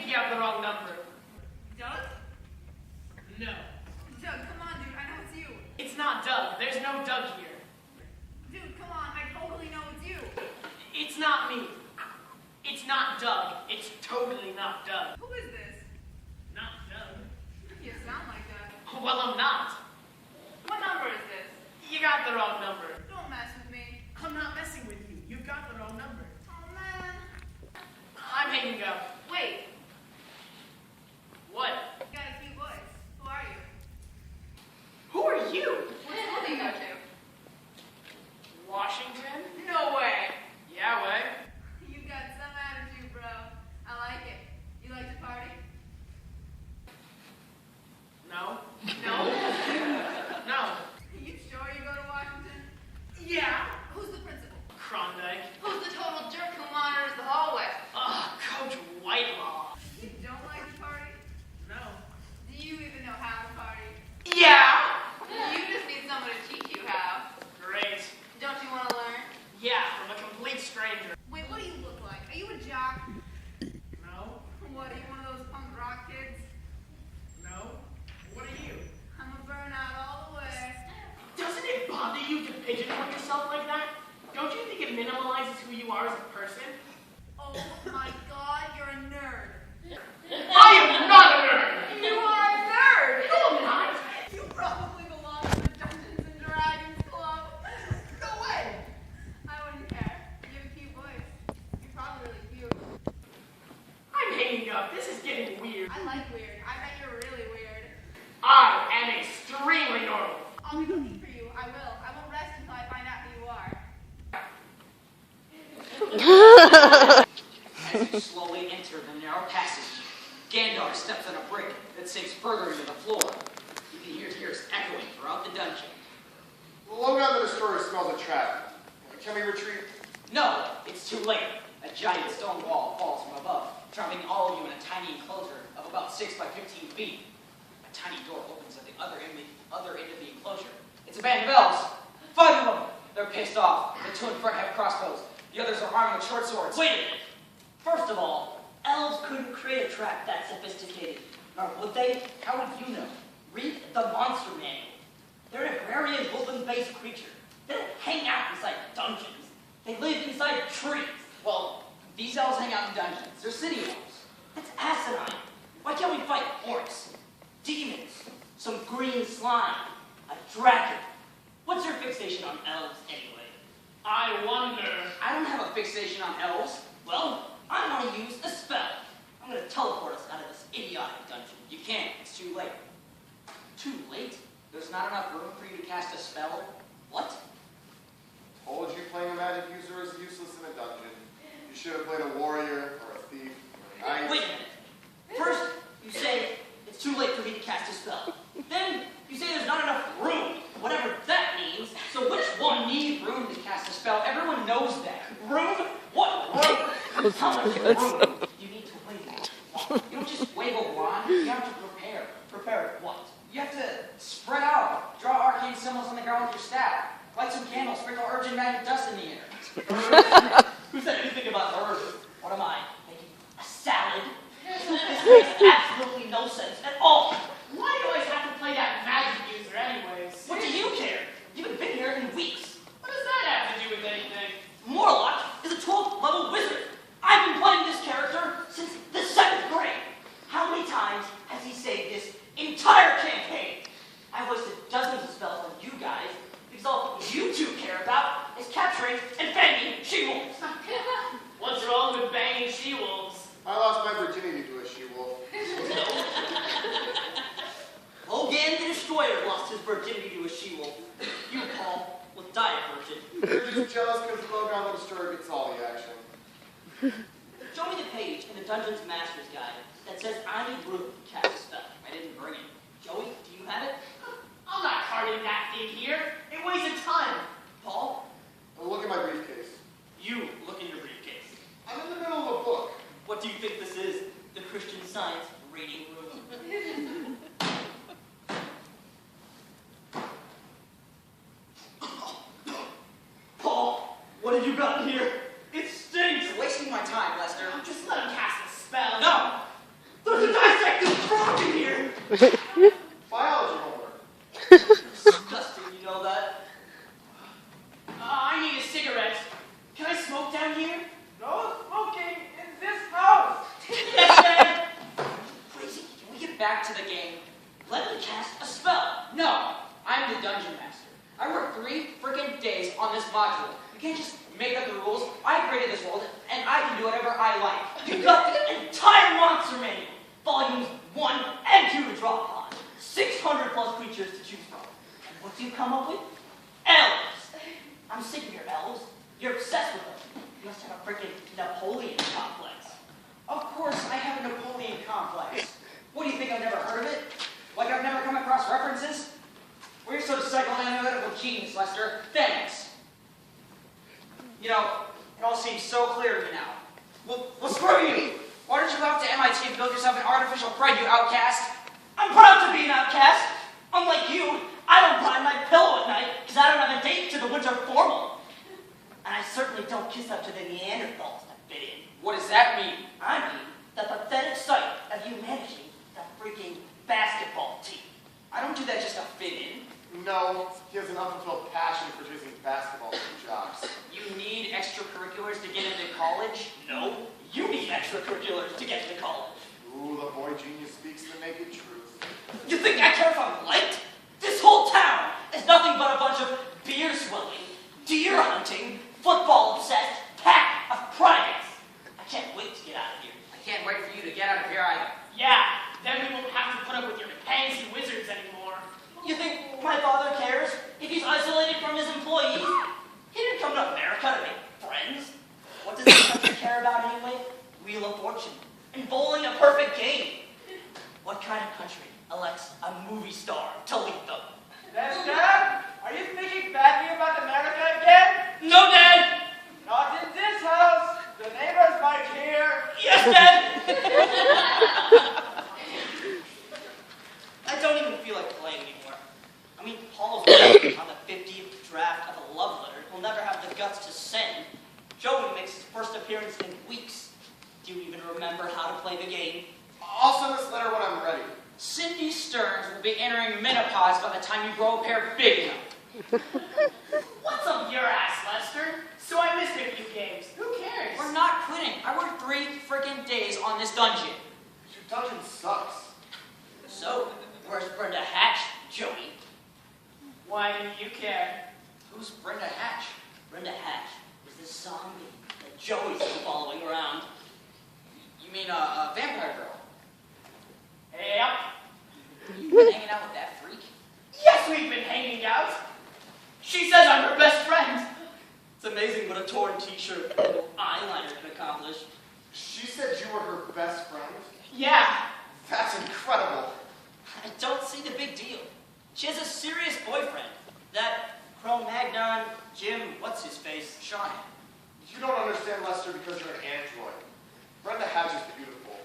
think you have the wrong number. Doug? No. Doug, come on, dude. I know it's you. It's not Doug. There's no Doug here. Dude, come on. I totally know it's you. It's not me. It's not Doug. It's totally not Doug. Who is this? Not Doug. You sound like that. Well, I'm not. What number is this? You got the wrong number. Don't mess with me. I'm not messing with you. You got the wrong number. Oh, man. I'm hanging up. Wait. What? You got a cute voice. Who are you? Who are you? What school do you go to? Washington? No way. Yeah, way. You got some attitude, bro. I like it. You like to party? No. No? No. You sure you go to Washington? Yeah. Who's the principal? Klondike. Who's the total jerk who monitors the hallway? Coach Whitelaw. You don't like to party? No. Do you even know how to party? Yeah. You just need someone to teach you how. Great. Don't you want to learn? Yeah, from a complete stranger. Wait, what do you look like? Are you a jock? No. What, are you one of those punk rock kids? No. What are you? I'm a burnout all the way. Doesn't it bother you to pigeonhole yourself like that? Don't you think it minimalizes who you are as a person? Oh my god, you're a nerd. I am not a nerd! You are a nerd! No, I'm not! You probably belong to the Dungeons and Dragons Club. No way! I wouldn't care. You have a cute voice. You're probably really cute. I'm hanging up. This is getting weird. I like weird. I bet you're really weird. I am extremely normal. I'll be looking for you. I will. I won't rest until I find out who you are. As you slowly enter the narrow passage, Gandalf steps on a brick that sinks further into the floor. You can hear tears echoing throughout the dungeon. The logo on the destroyer smells a trap. Can we retreat? No, it's too late. A giant stone wall falls from above, trapping all of you in a tiny enclosure of about 6 by 15 feet. A tiny door opens at the other end of the enclosure. It's a band of elves. 5 of them. They're pissed off. The 2 in front have crossbows. The others are armed with short swords. Wait a minute. First of all, elves couldn't create a trap that sophisticated. Or would they? How would you know? Read the monster manual. They're an agrarian woodland-based creature. They don't hang out inside dungeons. They live inside trees. Well, these elves hang out in dungeons. They're city elves. That's asinine. Why can't we fight orcs, demons, some green slime, a dragon? What's your fixation on elves anyway? I wonder. I don't have a fixation on elves. Well, I want to use a spell. I'm going to teleport us out of this idiotic dungeon. You can't. It's too late. Too late? There's not enough room for you to cast a spell? What? Told you playing a magic user is useless in a dungeon. You should have played a warrior or a thief or a knight. Wait a minute. First, you say it's too late for me to cast a spell. Then, you say there's not enough room, whatever that means. So which one You need room to cast a spell. Everyone knows that. room? What room? How much room? You need to wave a wand. You don't just wave a wand. You have to prepare. Prepare what? You have to spread out. Draw arcane symbols on the ground with your staff. Light some candles. Sprinkle urgent magic dust in the air. Who said anything about herbs? What am I, making a salad? This makes absolutely no sense at all. Why do you always have to play that magic user anyways? What do you care? You haven't been here in weeks. What does that have to do with anything? Morlock is a 12th level wizard. I've been playing this character since the 7th grade. How many times has he saved this entire campaign? I've wasted dozens of spells on you guys because all you two care about is capturing and banging she-wolves. What's wrong with banging she-wolves? I lost my virginity to a she-wolf. Logan the Destroyer lost his virginity to a she-wolf. You, Paul, will die a virgin. You're just jealous because Logan the Destroyer gets all the action. Show me the page in the Dungeon's Master's Guide that says I need room to cast a spell. I didn't bring it. Joey, do you have it? I'm not carting that thing here. It weighs a ton. Paul? Now look at my briefcase. You look in your briefcase. I'm in the middle of a book. What do you think this is? The Christian Science reading room. Paul, what have you got in here? It stinks! You're wasting my time, Lester. Just let him cast a spell. No! Biology homework. Disgusting, you know that? I need a cigarette. Can I smoke down here? No smoking in this house. Yes, Dad. Crazy, can we get back to the game? Let me cast a spell. No, I'm the dungeon master. I worked 3 freaking days on this module. You can't just make up the rules. I created this world, and I can do whatever I like. You got the entire monster manual, volumes 1 and 2 to draw upon, 600 plus creatures to choose from. And what do you come up with? Elves. I'm sick of your elves. You're obsessed with them. You must have a freaking Napoleon complex. Of course, I have a Napoleon complex. What do you think, I've never heard of it? Like I've never come across references? Well, you're such a psychoanalytical genius, Lester. Thanks. You know, it all seems so clear to me now. Well, screw you! Why don't you go up to MIT and build yourself an artificial pride, you outcast? I'm proud to be an outcast. Unlike you, I don't find my pillow at night because I don't have a date to the winter formal. And I certainly don't kiss up to the Neanderthals that fit in. What does that mean? I mean, the pathetic sight of you managing the freaking basketball team. I don't do that just to fit in. No, he has an unfulfilled passion for chasing basketball from jocks. You need extracurriculars to get into college? No, you need extracurriculars to get to college. Ooh, the boy genius speaks the naked truth. You think I care if I'm liked? This whole town is nothing but a bunch of beer swilling, deer hunting, football-obsessed pack of primates. I can't wait to get out of here. I can't wait for you to get out of here either. Yeah, then we won't have to put up with your pansy wizards anymore. You think my father cares if he's isolated from his employees? He didn't come to America to make friends. What does this country care about anyway? Wheel of Fortune and bowling a perfect game. What kind of country elects a movie star to lead them? Dad, are you thinking badly about America again? No, Dad! Not in this house. The neighbors might hear. Yes, Dad! I don't even feel like playing anymore. I mean, Paul's working on the 50th draft of a love letter he'll never have the guts to send. Joey makes his first appearance in weeks. Do you even remember how to play the game? I'll send this letter when I'm ready. Cindy Stearns will be entering menopause by the time you grow a pair big enough. What's up your ass, Lester? So I missed a few games. Who cares? We're not quitting. I worked 3 freaking days on this dungeon. Your dungeon sucks. So, where's Brenda Hatch, Joey? Why do you care? Who's Brenda Hatch? Brenda Hatch is the zombie that Joey's been following around. You mean a vampire girl? Yep. You been hanging out with that freak? Yes, we've been hanging out. She says I'm her best friend. It's amazing what a torn t-shirt and a little eyeliner can accomplish. She said you were her best friend? Yeah. That's incredible. I don't see the big deal. She has a serious boyfriend. That Cro-Magnon Jim, what's-his-face? Sean. You don't understand, Lester, because you're an android. Brenda Hatch is beautiful.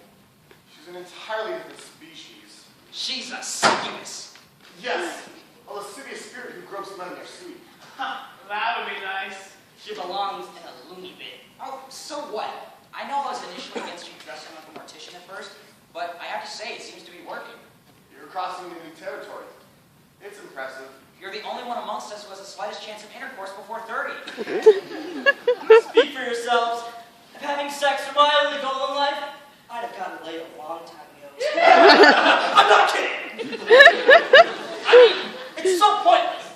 She's an entirely different species. She's a succubus. Yes, a lascivious spirit who gropes men in their sleep. That would be nice. She belongs in a loony bin. Oh, so what? I know I was initially against you dressing like a mortician at first, but I have to say, it seems to be working. You're crossing into new territory. It's impressive. You're the only one amongst us who has the slightest chance of intercourse before 30. Speak for yourselves. If having sex for my only goal in life, I'd have gotten laid a long time ago. I'm not kidding! I mean, it's so pointless.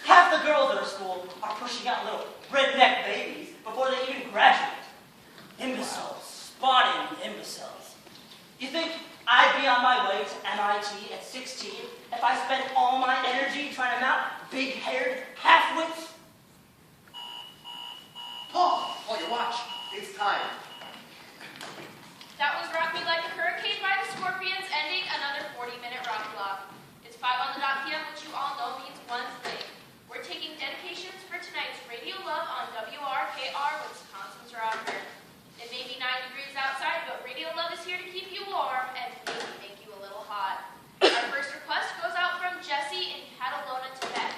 Half the girls at our school are pushing out little redneck babies before they even graduate. Imbeciles, spawning imbeciles. You think I'd be on my way to MIT at 16 if I spent all my energy trying to mount big-haired half-wits? Paul, your watch. It's time. That was Rock Me Like a Hurricane by the Scorpions, ending another 40-minute rock block. It's 5 on the dot p.m., which you all know means one's late. We're taking dedications for tonight's Radio Love on WRKR, Wisconsin's rocker. It may be 9 degrees outside, but Radio Love is here to keep you warm and maybe make you a little hot. Our first request goes out from Jesse in Catalona, Tibet.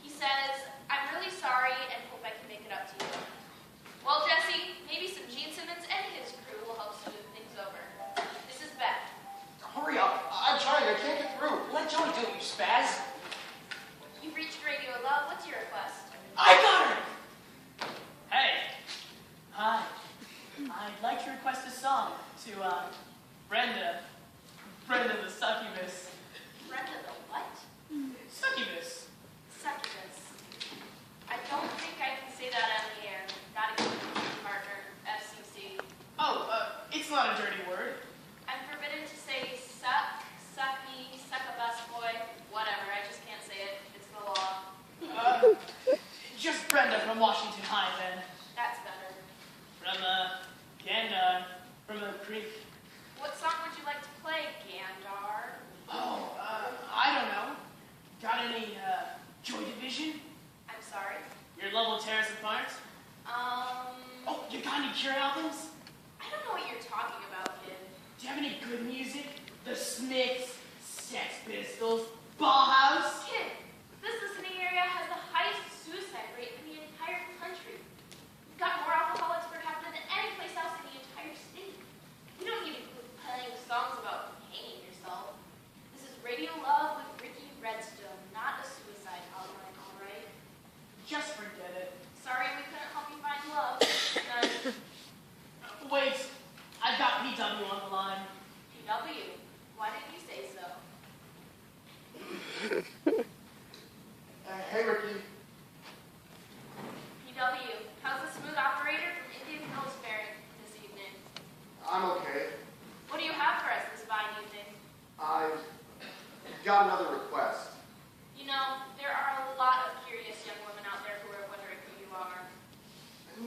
He says, I'm really sorry and hope I can make it up to you. Well, Jesse, maybe some Gene Simmons and his crew will help smooth things Brenda. Brenda the succubus. Brenda the what? Succubus. Succubus. I don't think I can say that on the air. Gotta keep it partner. FCC. Oh, it's not a dirty word. I'm forbidden to say suck, sucky, succubus boy, whatever. I just can't say it. It's the law. Just Brenda from Washington High, then. That's better. From, Ganda, from the creek. What song would you like to play, Gandar? Oh, I don't know. Got any, Joy Division? I'm sorry. Your Love Will Tear Us Apart? Oh, you got any Cure albums? I don't know what you're talking about, kid. Do you have any good music? The Smiths, Sex Pistols, Bauhaus? Kid, this listening area has the highest suicide rate in the entire country. We've got more alcoholics per capita than any place else in the entire state. We don't need to include playing songs about hanging yourself. This is Radio Love with Ricky Redstone, not a suicide hotline, all right? Just forget it. Sorry we couldn't help you find love. None. Wait, I've got PW on the line. PW, why didn't you say so? Hey, Ricky. PW, how's the smooth operator from Indian Hills faring this evening? I'm okay. What do you have for us this fine evening? I've got another request. You know, there are a lot of curious young women out there who are wondering who you are.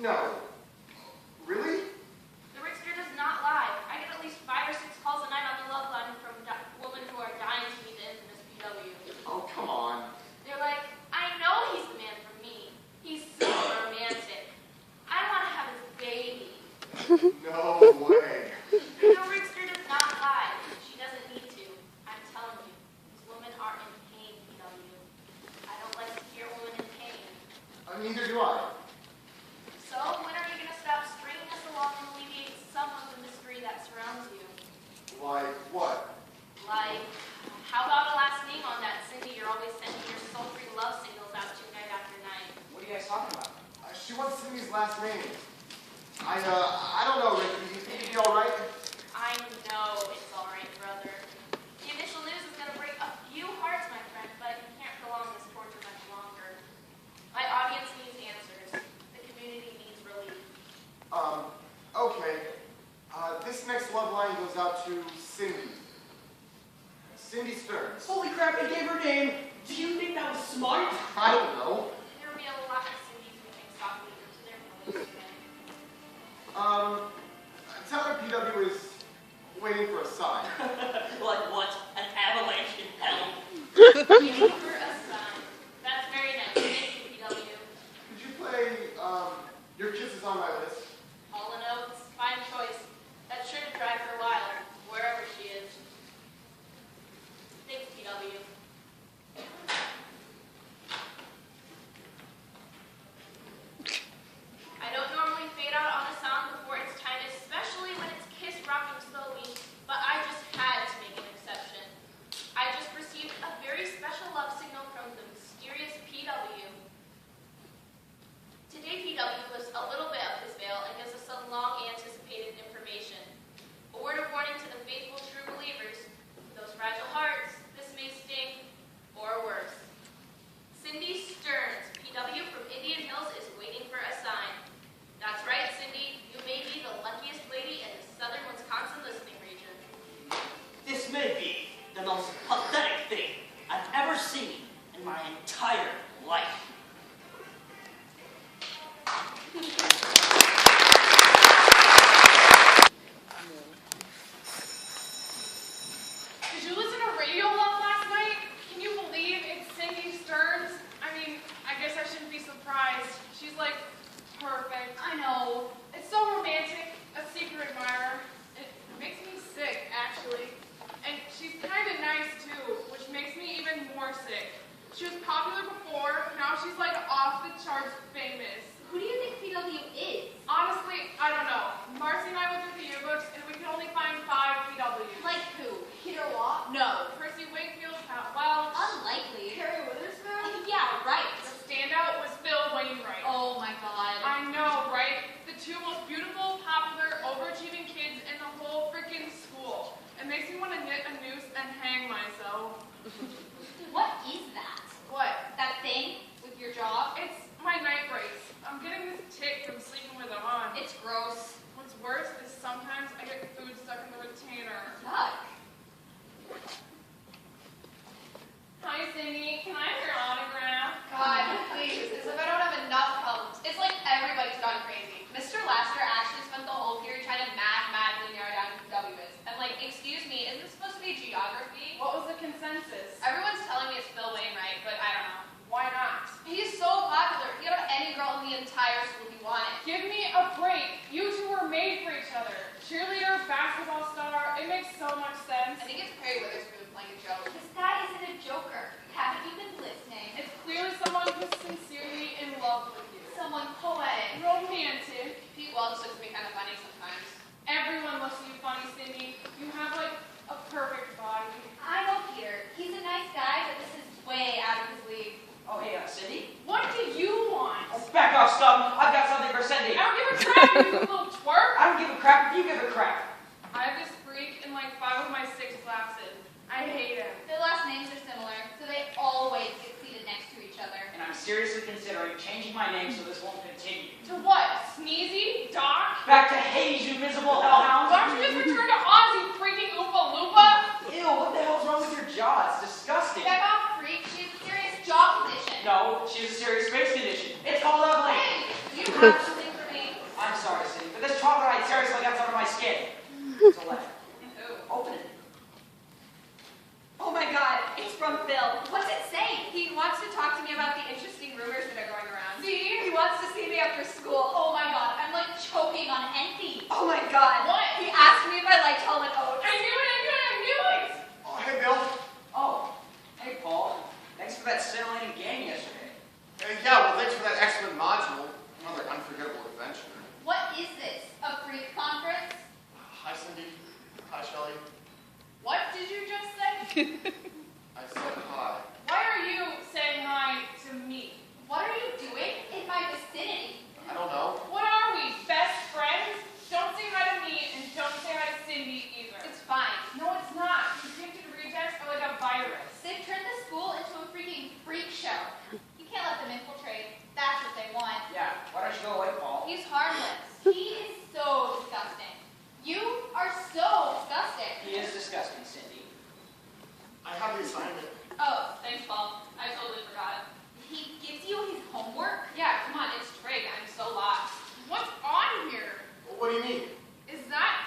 No. Really? The Rickster does not lie. I get at least 5 or 6 calls a night on the love line from women who are dying to meet the infamous PW. Oh, come on. They're like, I know he's the man for me. He's so romantic. I want to have his baby. No way. The Rickster does not lie. She doesn't need to. I'm telling you, these women are in pain, PW. I don't like to hear women in pain. Neither do I. So, when are you going to stop stringing us along and alleviate some of the mystery that surrounds you? Like what? Like, how about a last name on that Cindy you're always sending your sultry love signals out to night after night? What are you guys talking about? She wants Cindy's last name. I don't know, Ricky. Do you think it'd be all right? I know it's all right, brother. The initial news is going to break a few hearts, my friend, but you can't prolong this torture much longer. My audience needs answers. The community needs relief. Okay. This next love line goes out to Cindy. Cindy Stearns. Holy crap, they gave her name. Do you think that was smart? I don't know. There will be a lot of Cindy's moving softly into their village today. Tell her PW is waiting for a sign. Like what? An avalanche in hell? Waiting for a sign. That's very nice. Thank you, PW. Could you play, Your Kiss Is On My List? All in Oates, fine choice. That's sure to drive her wild, wherever she is. Thanks, PW. I don't normally fade out on a song before its time, especially when it's Kiss rocking slowly, but I just had to make an exception. I just received a very special love signal from the mysterious PW. Today, PW lifts a little bit of his veil and gives us some long-anticipated information. A word of warning to the faithful true believers, those fragile hearts, this may sting, or worse. Cindy Stearns, PW from Indian Hills, is waiting for a sign. That's right, Cindy, you may be the luckiest lady in the southern Wisconsin listening region. This may be the most pathetic thing I've ever seen in my entire life. Did you listen to Radio Love last night? Can you believe it's Cindy Stearns? I mean, I guess I shouldn't be surprised. She's like perfect. I know. It's so romantic. A secret admirer. It makes me sick, actually. And she's kind of nice makes so much sense. I think it's Perry Witherspoon playing a joke. This guy isn't a joker. Haven't you been listening? It's clearly someone who's sincerely in love with you. Someone poetic. Romantic. Pete Welch looks at me kind of funny sometimes. Everyone looks at you funny, Cindy. You have, like, a perfect body. I know Peter. He's a nice guy, but this is way out of his league. Oh, hey, Cindy? What do you want? Oh, back off, Stum. I've got something for Cindy. I don't give a crap, you little twerp. I don't give a crap if you give a crap. I have this freak in, like, 5 of my 6 classes. I hate him. Their last names are similar, so they always get seated next to each other. And I'm seriously considering changing my name so this won't continue. To what? Sneezy? Doc? Back to Hades, you miserable hellhound. Why don't you just return to Oz, you freaking Oompa Loompa? Ew, what the hell's wrong with your jaw? It's disgusting. Back off, freak. She has a serious jaw condition. No, she has a serious face condition. It's called ugly. Hey, you have something for me? I'm sorry, Cindy, but this chocolate I seriously got under my skin. It's a letter. Open it. Oh my god, it's from Phil. What's it say? He wants to talk to me about the interesting rumors that are going around. See? He wants to see me after school. Oh my god, I'm like choking on envy. Oh my god. What? He asked me if I liked almond oats. I knew it, I knew it, I knew it! Oh, hey, Bill. Oh, hey, Paul. Thanks for that scintillating game yesterday. Yeah, well, thanks for that excellent module. Another unforgettable adventure. What is this? A freak conference? Hi, Cindy. Hi, Shelley. What did you just say? I said hi. Why are you saying hi to me? What are you doing in my vicinity? I don't know. What are we, best friends? Don't say hi to me and don't say hi to Cindy either. It's fine. No, it's not. Encrypted rejects are like a virus. They've turned the school into a freaking freak show. You can't let them infiltrate. That's what they want. Yeah, why don't you go away, Paul? He's harmless. He is so disgusting. You are so disgusting. He is disgusting, Cindy. I have the assignment. Oh, thanks, Paul. I totally forgot. He gives you his homework? Yeah, come on, it's Trig. I'm so lost. What's on here? What do you mean? Is that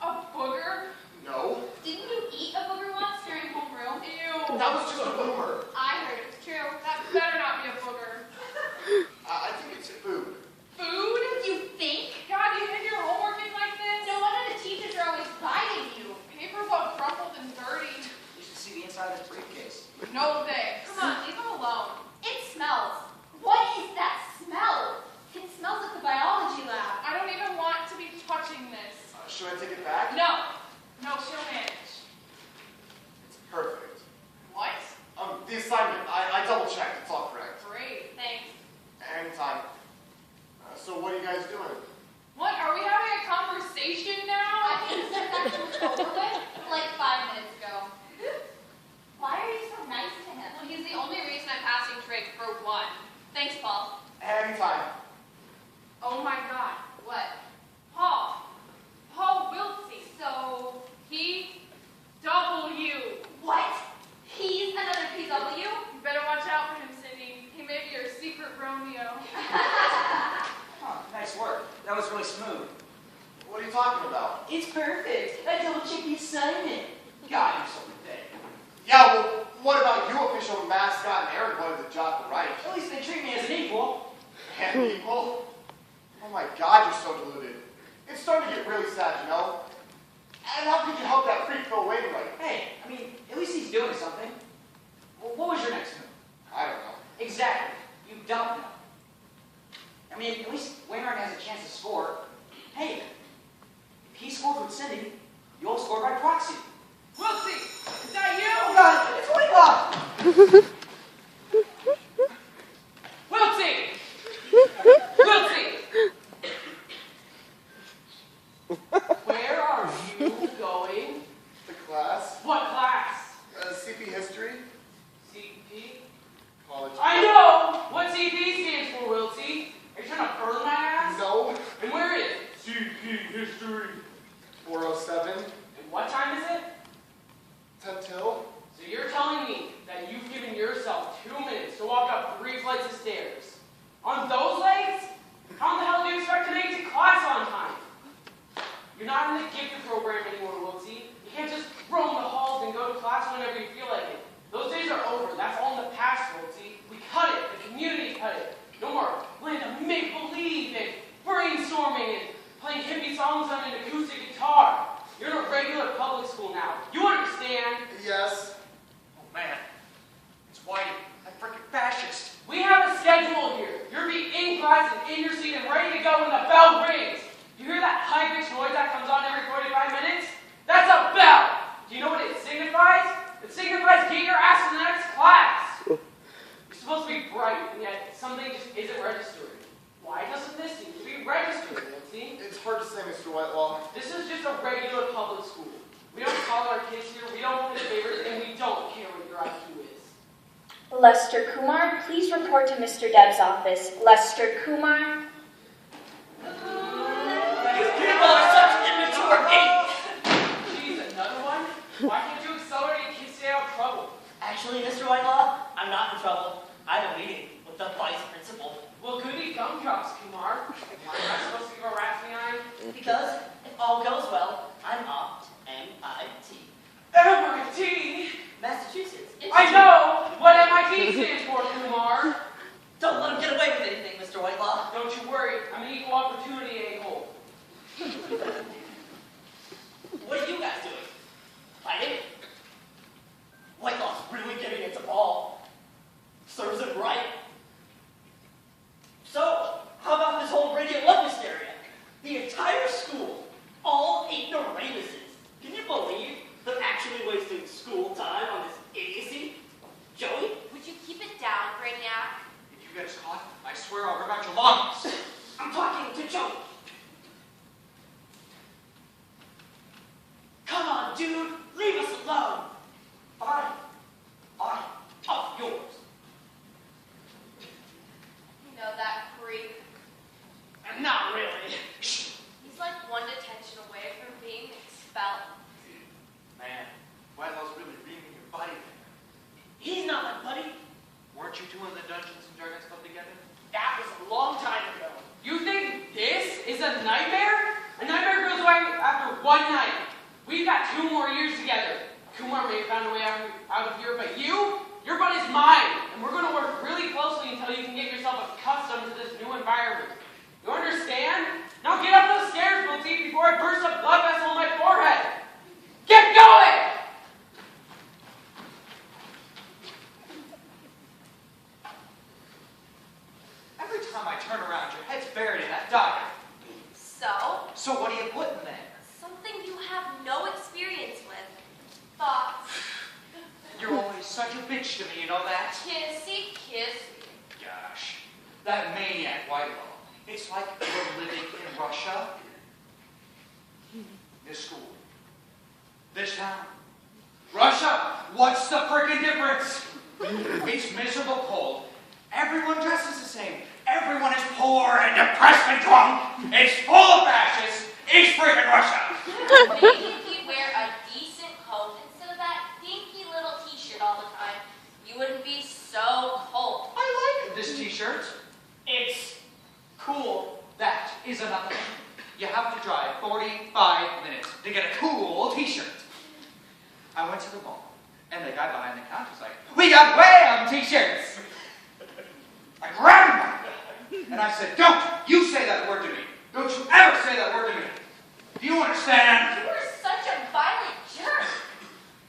a booger? No. Didn't you eat a booger once during homeroom? Ew. That was just a rumor. I heard it was true. That better not be a booger. I think it's food. Food? You think? God, you think your homework is like this? No wonder the teachers are always biting you. Paper's all crumpled and dirty. You should see the inside of this briefcase. No thanks. Come on, leave him alone. It smells. What is that smell? It smells like the biology lab. I don't even want to be touching this. Should I take it back? No. No, she'll manage. It's perfect. What? The assignment. I double-checked. It's all correct. Great, thanks. Anytime. So what are you guys doing? What, are we having a conversation I now? think that was over with like 5 minutes ago. Why are you so nice to him? Well, he's the only reason I'm passing Trig for one. Thanks, Paul. Anytime. Oh my god. What? Paul. Paul Wiltsey. So, P.W. what? He's another PW? You better watch out for him, Cindy. He may be your secret Romeo. Oh, nice work. That was really smooth. What are you talking about? It's perfect. I double-checked the assignment. God, you're so pathetic. Yeah, well, what about you, official mascot and Aaron wanted the job right? At least they treat me as an equal. And people? Oh my god, you're so deluded. It's starting to get really sad, you know? And how could you help that freak Phil Wainwright? Hey, I mean, at least he's doing something. Well, what was your next move? I don't know. Exactly. You don't know. I mean, at least Wainwright has a chance to score. Hey, if he scored with Cindy, you'll score by proxy. Wiltsey, is that you? Oh God, it's Wainwright! Wiltsey! Wiltsey! Where are you going? The class? What class? CP history? CP? College. I know! What CP stands for, Wiltsey? Are you trying to burn my ass? No. And where is it? CP history. 407. And what time is it? Lester Kumar, please report to Mr. Deb's office. Lester Kumar. You people are such immature idiots. Geez, another one? Why can't you accelerate and keep stay out of trouble? Actually, Mr. Whitelaw, I'm not in trouble. I have a meeting with the vice principal. Well, goody gumdrops, Kumar. Why am I supposed to give a rat's behind? Because if all goes well, I'm off to MIT. MIT? Massachusetts. I know what MIT stands for, Kumar. Don't let him get away with anything, Mr. Whitelaw. Don't you worry, I'm an equal opportunity a-hole. What are you guys doing? Fighting? Whitelaw's really getting into ball. Serves him right. So, how about this whole radio love hysteria? The entire school, all ignoramuses. Can you believe they're actually wasting school time on this idiocy? Joey? Would you keep it down, Brainiac? If you get us caught, I swear I'll rip out your lungs. I'm talking to Joey. Come on, dude. Leave us alone. I'm of yours. You know that creep. Not really. He's like one detention away from being expelled. Man, Whitelaw's really reaming your buddy there. He's not my buddy. Weren't you two in the Dungeons and Dragons Club together? That was a long time ago. You think this is a nightmare? A nightmare goes away after one night. We've got 2 more years together. Kumar may have found a way out of here, but your buddy's mine, and we're going to work really closely until you can get yourself accustomed to this new environment. You understand? Now get up those stairs, Bootsy, before I burst a blood vessel in my forehead. Get going! Every time I turn around, your head's buried in that dagger. So, So what are you putting there? something you have no experience with. Thoughts. You're always such a bitch to me, you know that? Kissy, kissy. Gosh, that maniac Whitelaw. It's like we're living in Russia. This school. This town. Russia, what's the freaking difference? It's miserable cold. Everyone dresses the same. Everyone is poor and depressed and drunk. It's full of fascists. It's freaking Russia. Maybe if you wear a decent coat instead of that dinky little t-shirt all the time, you wouldn't be so cold. I like this t-shirt. It's cool. That is another thing. You have to drive 45 minutes to get a cool t-shirt. I went to the mall, and the guy behind the counter was like, "We got Wham t-shirts!" I grabbed him, and I said, "Don't you say that word to me. Don't you ever say that word to me. Do you understand?" You are such a violent jerk.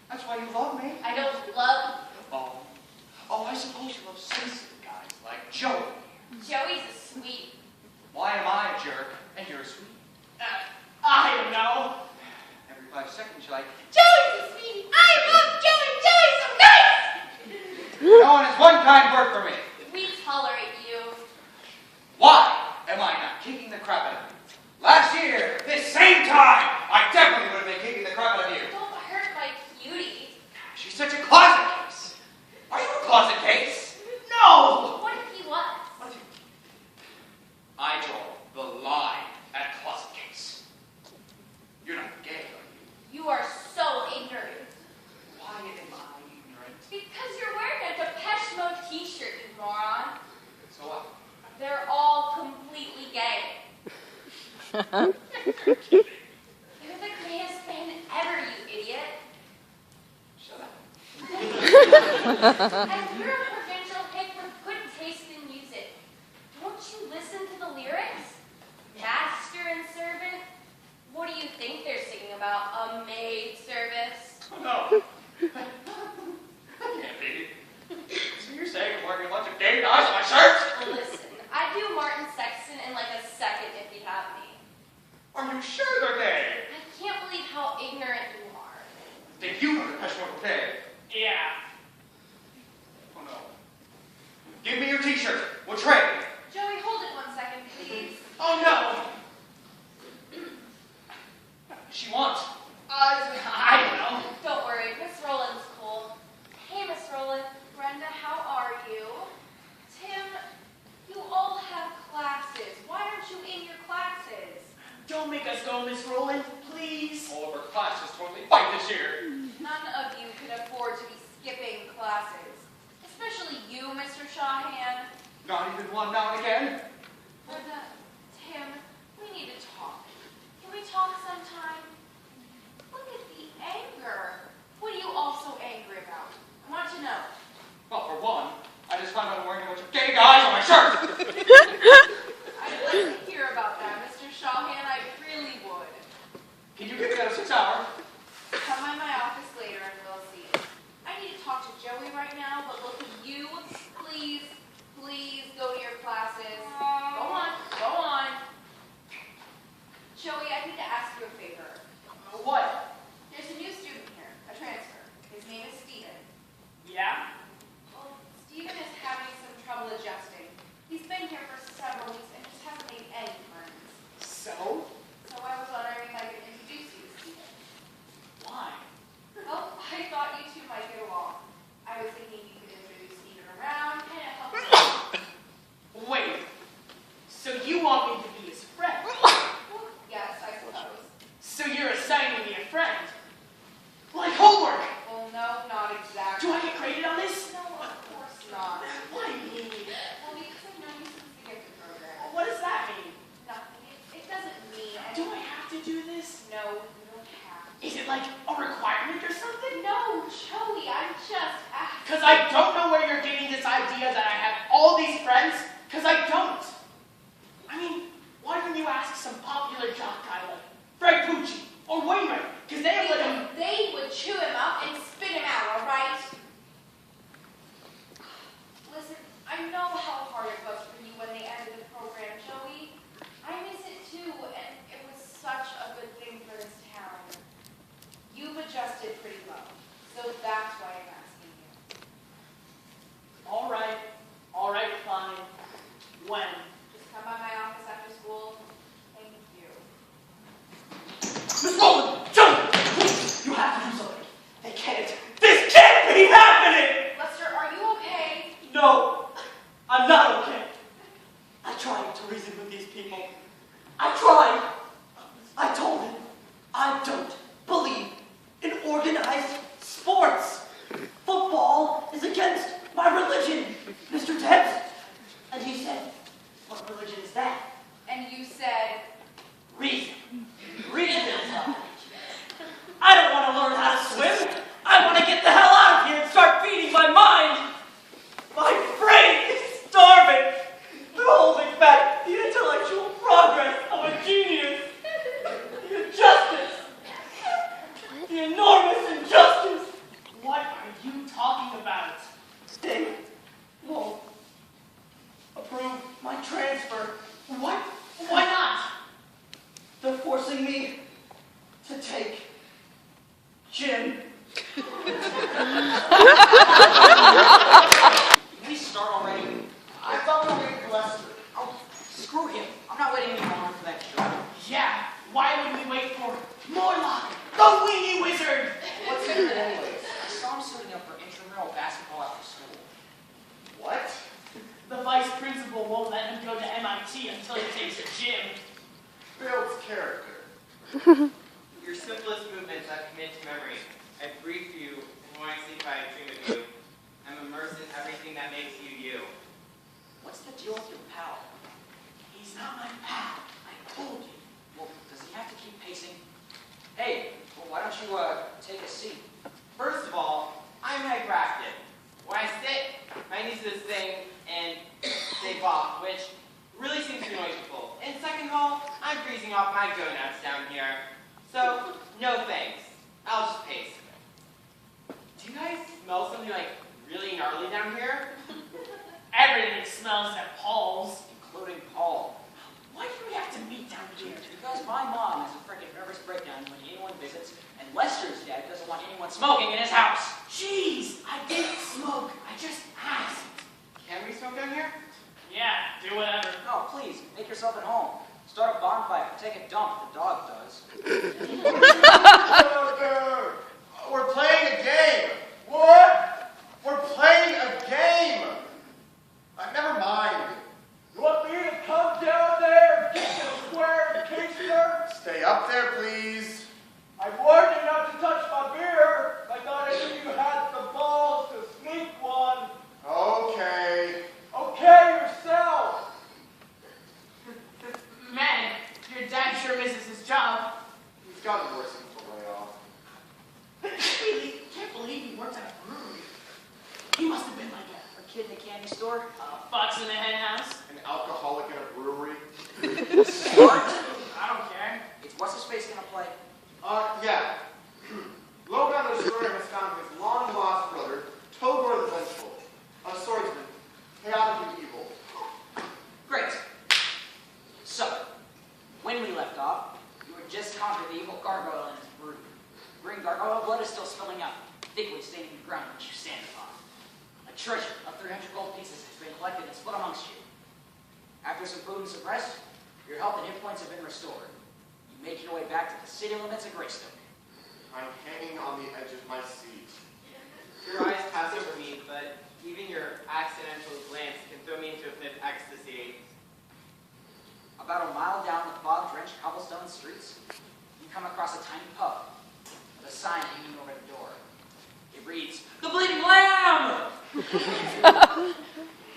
That's why you love me. I don't love Oh, I suppose you love sensitive guys like Joey. Joey's a sweet. Why am I a jerk, and you're a sweet? I don't know. Every 5 seconds, you're like, Joey's a sweetie. I love Joey. Joey's so nice. "No one has one kind word for me." We tolerate you. Why am I not kicking the crap out of you? Last year, this same time, I definitely would have been kicking the crap out of you. Don't hurt my cutie. She's such a closet case. Are you a closet case? No! What if he was? I draw the line at closet case. You're not gay, are you? You are so ignorant. Why am I ignorant? Because you're wearing a Depeche Mode t-shirt, you moron. So what? They're all completely gay. You're the gayest man ever, you idiot. Shut up. And you're a provincial hick with good taste in music. Don't you listen to the lyrics? Master and servant? What do you think they're singing about? A maid service? Oh, no. That can't be. So you're saying I'm wearing a bunch of gay guys on my shirt? Listen, I'd do Martin Sexton in like a second if you'd have me. Are you sure they're gay? I can't believe how ignorant you are. Think you know the Depeche Mode were gay? Yeah. Oh no. Give me your t-shirt. We'll trade. Joey, hold it 1 second, please. Oh no. She wants. I don't know. Don't worry, Miss Rowland's cool. Hey, Miss Rowland. Brenda, how are this year. None of you can afford to be skipping classes. Especially you, Mr. Shawhan. Not even one now and again. Tim, we need to talk. Can we talk sometime? Look at the anger. What are you all so angry about? I want to know. Well, for one, I just found out I'm wearing a bunch of gay guys on my shirt. I'd like to hear about that, Mr. Shawhan. I really would. Can you get me out of 6 hours? Come by my office later and we'll see. I need to talk to Joey right now, but look at you. Please go to your classes. Go on. Joey, I need to ask you a favor. What? There's a new student here, a transfer. His name is Steven. Yeah? Well, Steven is having some trouble adjusting. He's been here for several weeks and just hasn't made any friends. So? So I was wondering if I could introduce you to Steven. Why? Well, I thought you two might get along. I was thinking you could introduce Steven around, kind of help him out. Wait. So you want me to be his friend? Well, yes, I suppose. So you're assigning me a friend? Like homework? Well, no, not exactly. Do I get graded on this? No, of course not. Why me? Well, because I know you since the gifted program. What does that mean? Nothing. It doesn't mean anything. Do I have to do this? No, you don't have to. Is it like a requirement or something? No, Joey, I'm just asking. Because I don't know where you're getting this idea that I have all these friends, because I don't. I mean, why didn't you ask some popular jock guy like Fred Pucci or Wainwright? Because they have like a... They would chew him up and spit him out, all right? Listen, I know how hard it was for you when they ended the program, Joey. I miss it too, and it was such a good thing for this town. You've adjusted pretty well, so that's why I'm asking you. All right, fine. When? Just come by my office after school. Thank you. Miss Rowland, Joey, please, you have to do something. They can't. This can't be happening! Lester, are you okay? No, I'm not okay. I tried to reason with these people. I tried. I told them I don't believe in organized sports. Football is against my religion, Mr. Debs. And he said, what religion is that? And you said, Reason. Reason is not. I don't want to learn how to swim. I want to get the hell out of here and start feeding my mind. My brain is starving. They're holding back the intellectual progress of a genius. The injustice. The enormous injustice. What are you talking about? They won't approve my transfer. What? Why not? They're forcing me to take gym. Can we start already? I thought we were waiting for Lester. Oh, screw him. I'm not waiting any longer for that job. Yeah, why would we wait for Morlock, the weenie wizard? What's in it anyways? I saw him suiting up for intramural basketball after school. What? The vice principal won't let him go to MIT until he takes a gym. Builds character. Your simplest movements I commit to memory. I breathe for you, and when I sleep I dream of you. I'm immersed in everything that makes you you. What's the deal with your pal? He's not my pal. I told you. Well, does he have to keep pacing? Hey, well, why don't you, take a seat? First of all, I'm hyperactive. When I sit, my knees do this thing and they bop, which really seems to annoy people. And second of all, I'm freezing off my donuts down here. So, no thanks. I'll just pace. Do you guys smell something like really gnarly down here? Everything smells at Paul's. Including Paul. Why do we have to meet down here? Because my mom has a freaking nervous breakdown when anyone visits, and Lester's dad doesn't want anyone smoking in his house. Jeez, I didn't smoke. I just asked. Can we smoke down here? Yeah, do whatever. No, please, make yourself at home. Start a bonfire, take a dump, the dog does. We're playing a game. What? We're playing a game. Never mind. You want me to come down there and get you a square and keister? Stay up there, please. I warned you not to touch my beer worked at a brewery. He must have been like A kid in a candy store? a fox in a hen house. An alcoholic in a brewery? Smart. I don't care. It's what's his face gonna play? Yeah. Logan the Destroyer has found his long-lost brother, Togor the Vengeful, a swordsman, chaotic and evil. Great. So, when we left off, you had just conquered the evil gargoyle and his brood. Green gargoyle blood is still spilling out, thickly staining the ground which you stand upon. A treasure of 300 gold pieces has been collected and split amongst you. After some food and some rest, your health and hit points have been restored. You make your way back to the city limits of Greystoke. I'm hanging on the edge of my seat. Your eyes pass over me, but even your accidental glance can throw me into a fit of ecstasy. About a mile down the fog-drenched cobblestone streets, you come across a tiny pub with a sign hanging over the door. It reads, "The Bleeding Lamb!"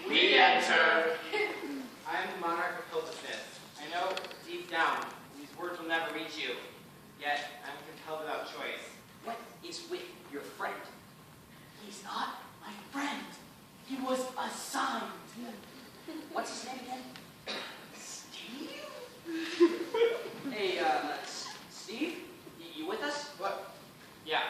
We enter. I am the monarch of hopelessness. I know deep down these words will never reach you, yet I'm compelled without choice. What is with your friend? He's not my friend. He was assigned. What's his name again? Steve? Hey, Steve? You with us? What? Yeah.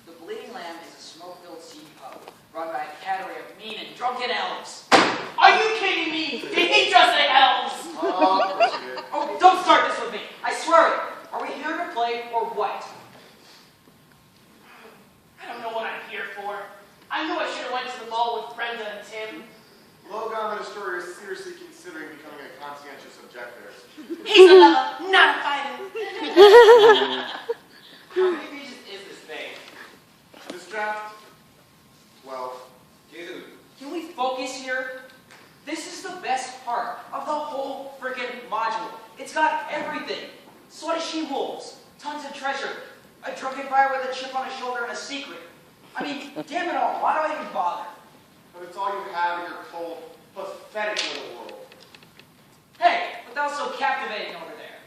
The Bleeding Lamb is a smoke-filled seedy pub run by a cadre of mean and drunken elves. Are you kidding me? Did he just say elves? Oh, of course you did. Oh, don't start this with me. I swear it. Are we here to play or what? I don't know what I'm here for. I knew I should have went to the mall with Brenda and Tim. Logan the Destroyer is seriously considering becoming a conscientious objector. He's a lover, not a fighter. How many pages is this thing? This draft? 12. Dude. Can we focus here? This is the best part of the whole freaking module. It's got everything. Sweaty she-wolves, tons of treasure, a drunken fire with a chip on his shoulder and a secret. I mean, damn it all, why do I even bother? But it's all you have in your cold, pathetic little world. Hey, but that was so captivating over there.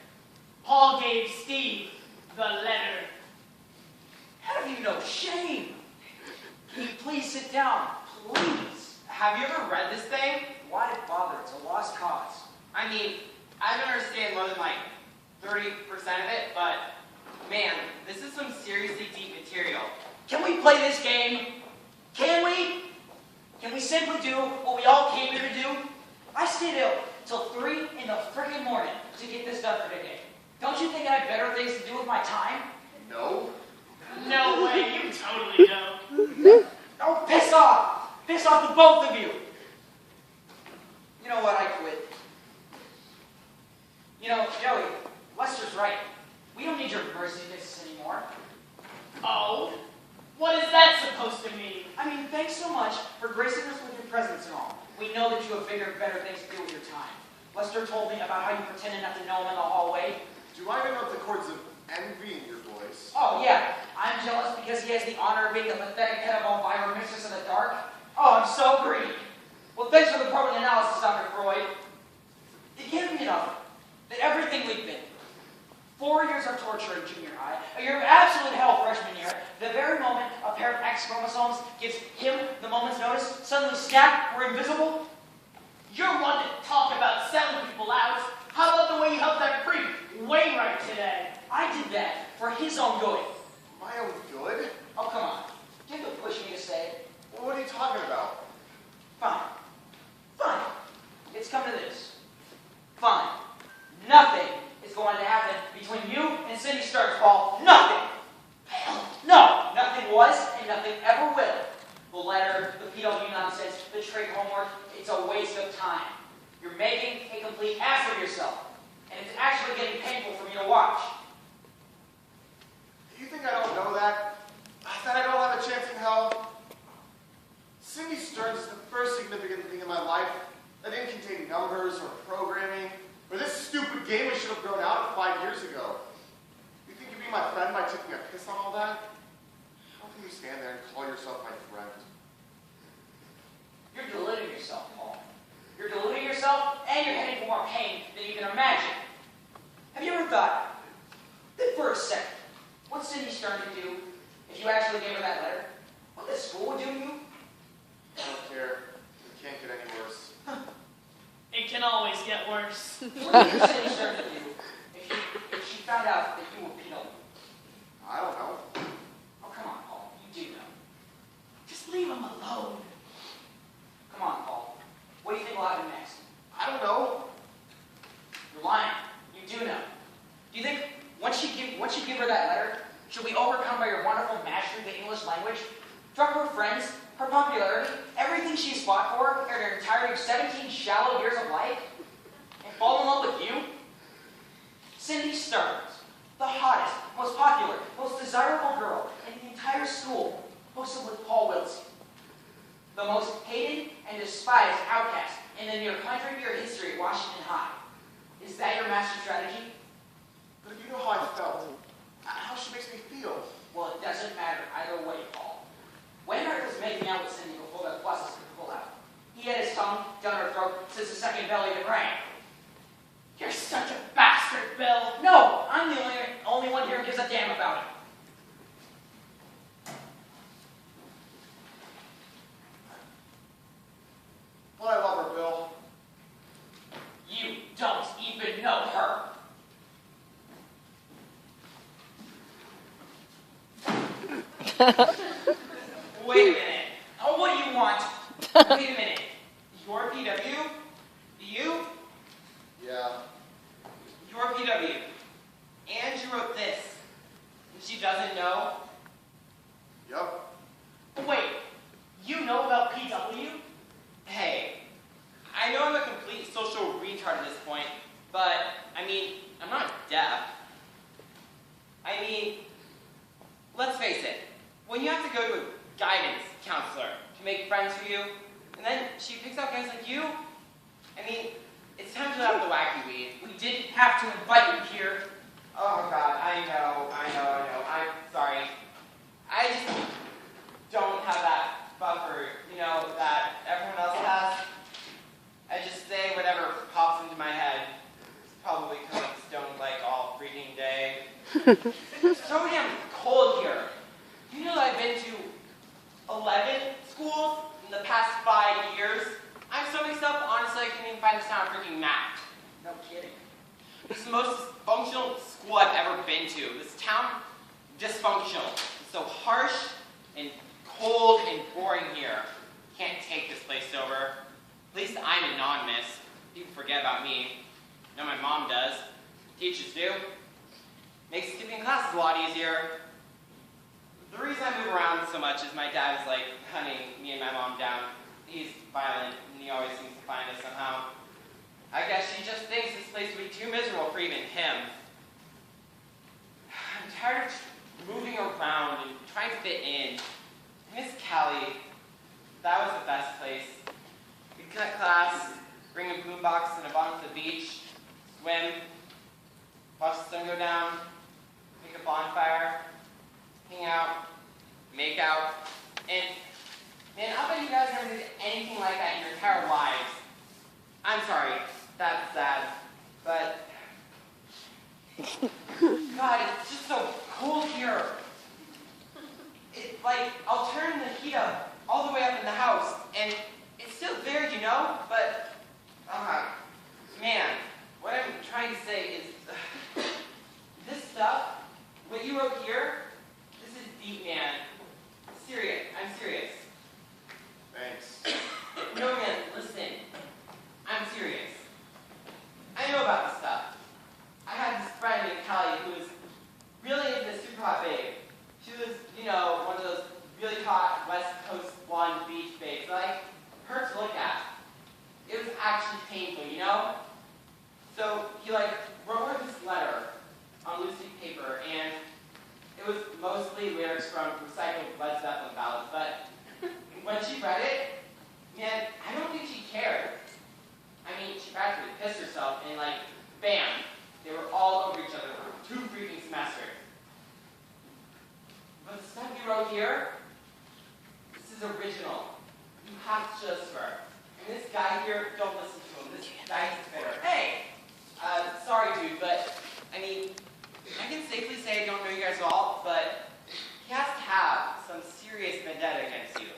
Paul gave Steve the letter. Have you no shame? Can you please sit down? Please. Have you ever read this thing? Why bother? It's a lost cause. I mean, I don't understand more than like 30% of it, but man, this is some seriously deep material. Can we play this game? Can we? Can we simply do what we all came here to do? I stayed out till 3 in the frickin' morning to get this done for today. Don't you think I have better things to do with my time? No? No way, you totally don't. Oh, piss off! Piss off the both of you! You know what, I quit. You know, Joey, Lester's right. We don't need your mercy business anymore. Oh? What is that supposed to mean? I mean, thanks so much for gracing us with your presence and all. We know that you have bigger, better things to do with your time. Lester told me about how you pretended not to know him in the hallway. Do I even note the chords of envy in your voice? Oh, yeah. I'm jealous because he has the honor of being the pathetic head of Elvira, Mistress in the Dark. Oh, I'm so greedy. Well, thanks for the probing analysis, Dr. Freud. It gave me enough that everything we've been, 4 years of torture in junior high, a year of absolute hell freshman year, the very moment a pair of X chromosomes gives him the moment's notice, suddenly snap, we're invisible. You're one to talk about selling people out. How about the way you helped that freak, Wainwright, today? I did that for his own good. My own good? Oh, come on. Do you have to push me to say it? Well, what are you talking about? Fine. Fine. It's come to this. Fine. Nothing is going to happen between you and Cindy Stark's Paul. Nothing. Hell, no. Nothing was and nothing ever will. The letter, the PW nonsense, the trade homework, it's a waste of time. You're making a complete ass of yourself. And it's actually getting painful for me to watch. You think I don't know that? That I don't have a chance in hell? Cindy Stearns is the first significant thing in my life that didn't contain numbers or programming, or this stupid game I should have grown out of 5 years ago. You think you'd be my friend by taking a piss on all that? How can you stand there and call yourself my friend? You're deluding yourself, Paul. You're deluding yourself, and you're heading for more pain than you can imagine. Have you ever thought that for a second, If you actually gave her that letter, what the school would do to you? I don't care. It can't get any worse. It can always get worse. What did Cindy Stearns do if she found out that you were PW? I don't know. Oh, come on, Paul. You do know. Just leave him alone. Come on, Paul. What do you think will happen next? I don't know. You're lying. You do know. Do you think once you give her that letter, she'll be overcome by your wonderful mastery of the English language, drop her friends, her popularity, everything she's fought for in her entirety of 17 shallow years of life, and fall in love with you? Cindy Stearns, the hottest, most popular, most desirable girl in the entire school, hosted with Paul Wilson, the most hated and despised outcast in the near 100-year history of Washington High. Is that your master strategy? But if you know how I felt, how she makes me feel. Well, it doesn't matter either way, Paul. Wainwright was making out with Cindy before the buses could pull out. He had his tongue down her throat since the second bell even rang. You're such a bastard, Bill. No, I'm the only one here who gives a damn about it. But I love her, Bill. You don't even know her. Wait a minute. Oh, what do you want? Wait a minute. You're PW? You? Yeah. You're PW. And you wrote this. And she doesn't know? Yup. Wait, you know about PW? Hey, I know I'm a complete social retard at this point, but, I mean, I'm not deaf. I mean, let's face it, when you have to go to a guidance counselor to make friends for you, and then she picks out guys like you, I mean, it's time to let out the wacky weed. We didn't have to invite you here. Oh God, I know. I'm sorry. I just don't have that buffer, that everyone else has. I just say whatever pops into my head. It's probably because I'm stoned like all freaking day. It's so damn cold here. You know that I've been to 11 schools in the past 5 years? I'm so mixed up, honestly, I couldn't even find the sound of freaking map. No kidding. This is the most dysfunctional school I've ever been to. This town, dysfunctional. It's so harsh and cold and boring here. Can't take this place over. At least I'm anonymous. People forget about me. I know my mom does. Teachers do. Makes skipping classes a lot easier. The reason I move around so much is my dad is like hunting me and my mom down. He's violent and he always seems to find us somehow. I guess she just thinks this place would be too miserable for even him. I'm tired of moving around and trying to fit in. Miss Callie, that was the best place. We'd cut class, bring a boombox and a bottom to the beach, swim, watch the sun go down, make a bonfire, hang out, make out, and man, I'll bet you guys never did anything like that in your entire lives. I'm sorry, that's sad, but God, it's just so cold here. It's like, I'll turn the heat up all the way up in the house, and it's still there, but, man, what I'm trying to say is, this stuff, what you wrote here, this is deep, man. Serious, I'm serious. Thanks. No, man, listen, I'm serious. I know about this stuff. I had this friend named Callie who was really into super hot babe. She was, one of those really hot West Coast blonde beach babes. Like, her to look at. It was actually painful, So he wrote her this letter on loose leaf paper, and it was mostly lyrics from recycled Led Zeppelin ballads. But when she read it, man, I don't think she cared. I mean, she practically pissed herself, and bam, they were all over each other for 2 freaking semesters. But the stuff you wrote here, this is original. You have to just her. And this guy here, don't listen to him. This guy's bitter. Hey, sorry, dude, but I mean, I can safely say I don't know you guys at all, but he has to have serious vendetta against you.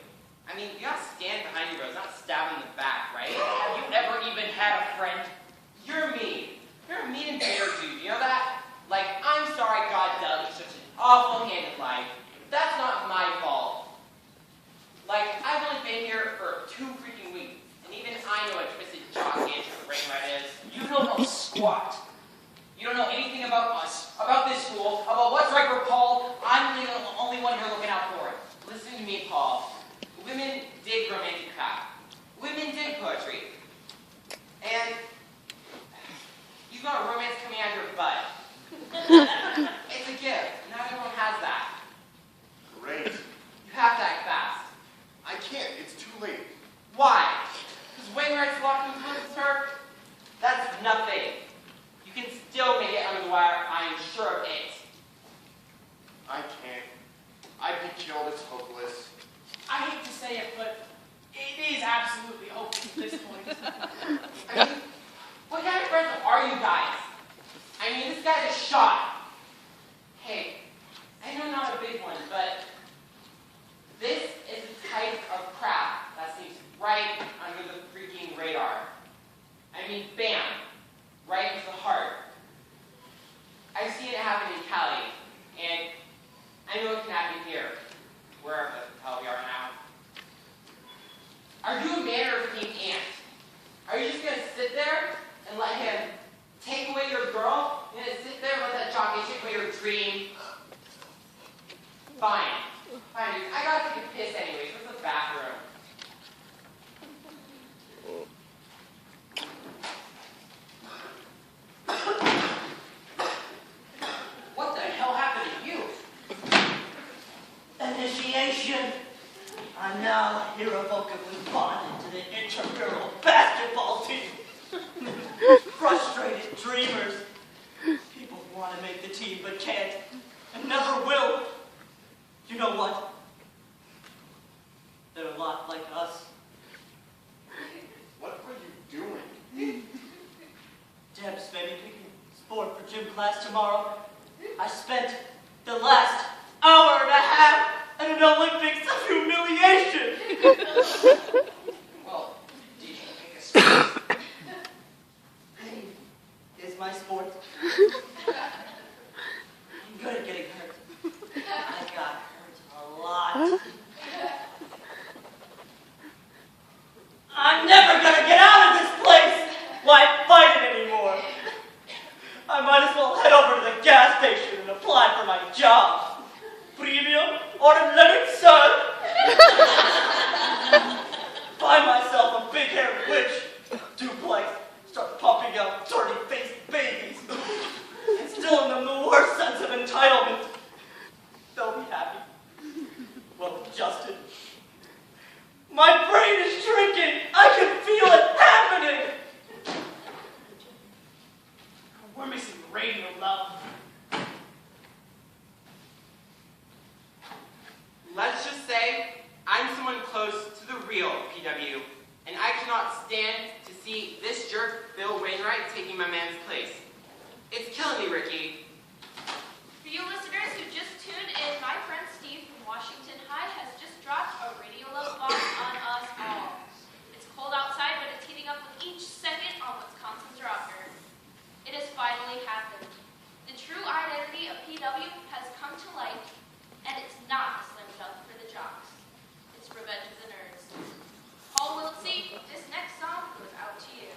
I mean, you gotta stand behind your bros, not stab in the back, right? Have you ever even had a friend? You're mean. You're a mean and bitter dude, you know that? Like, I'm sorry God dealt you such an awful hand in life. That's not my fault. Like, I've only been here for 2 freaking weeks, and even I know what twisted jock nature brain right is. You don't know squat. You don't know anything about us, about this school, about what's right for Paul. I'm the only one here looking out for it. Listen to me, Paul. Women dig romantic crap. Women dig poetry. And you've got romance coming out of your butt. It's a gift. Not everyone has that. Great. You have to act fast. I can't. It's too late. Why? Because Wainwright's locked influences her? That's nothing. You can still make it under the wire, I am sure of it. I can't. I'd be killed. It's hopeless. I hate to say it, but it is absolutely hopeless at this point. I mean, what kind of friends are you guys? I mean, this guy's a shot. Hey, I know not a big one, but this is the type of crap that seems right under the freaking radar. I mean, bam, right into the heart. I've seen it happen in Cali, and I know it can happen here, wherever the hell we are now. Are you a man or a freaking ant? Are you just gonna sit there and let him take away your girl? You're gonna sit there and let that jockey take away your dream? Fine. Fine, dude. I gotta take a piss anyways. Where's the bathroom? What the hell happened to you? Initiation. I'm now irrevocably bonded to the intramural basketball team. Frustrated dreamers. People who want to make the team but can't and never will. You know what? They're a lot like us. What were you doing? Deb's maybe picking sport for gym class tomorrow. I spent the last hour and a half at an Olympics of humiliation. Well, did you pick a sport? Pain is my sport. I'm good at getting hurt. I got hurt a lot. I'm never gonna get out of this place! Why fight it anymore? I might as well head over to the gas station and apply for my job. Premium or athletic son? Buy myself a big-haired witch. Duplex. Start pumping out dirty-faced babies. Instill in them the worst sense of entitlement. They'll be happy. Well adjusted. My brain is shrinking. I can feel it happening. We're missing radio love. Let's just say I'm someone close to the real PW, and I cannot stand to see this jerk Bill Wainwright taking my man's place. It's killing me, Ricky. For you listeners who just tuned in, my friend Steve from Washington High has just dropped a Radio Love bomb on us all. It's cold outside, but it's heating up with each second on Wisconsin's rocker. It has finally happened. The true identity of PW has come to light, and it's not a slim dunk for the jocks. It's revenge of the nerds. Paul Wiltsey, this next song goes out to you.